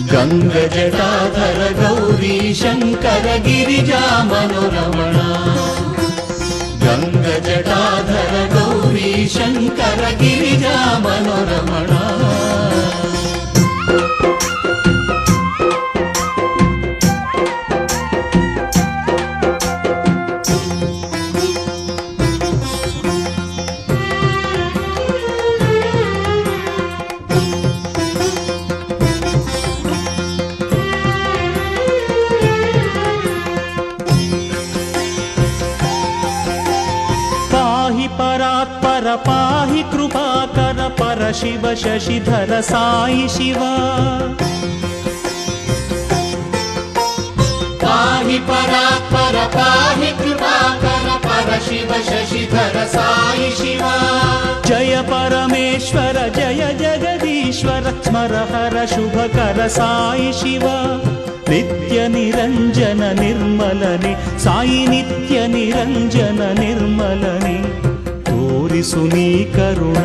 गंगजटाधर गौरी शंकर गिरिजा मनोरमण गंगजटाधर गौरी शंकर गिरिजा मनोरमण परात्पर पाहि कृपाकर पर शिव शशिधर साई शिवा पाहि परात्पर पाहि कृपाकर पर शिव शशिधर साई शिवा जय परमेश्वर जय जगदीश्वर स्मर हर शुभकर साई शिवा नित्य निरंजन निर्मलने साई नित्य निरंजन निर्मलने तोरिसु नी करुण।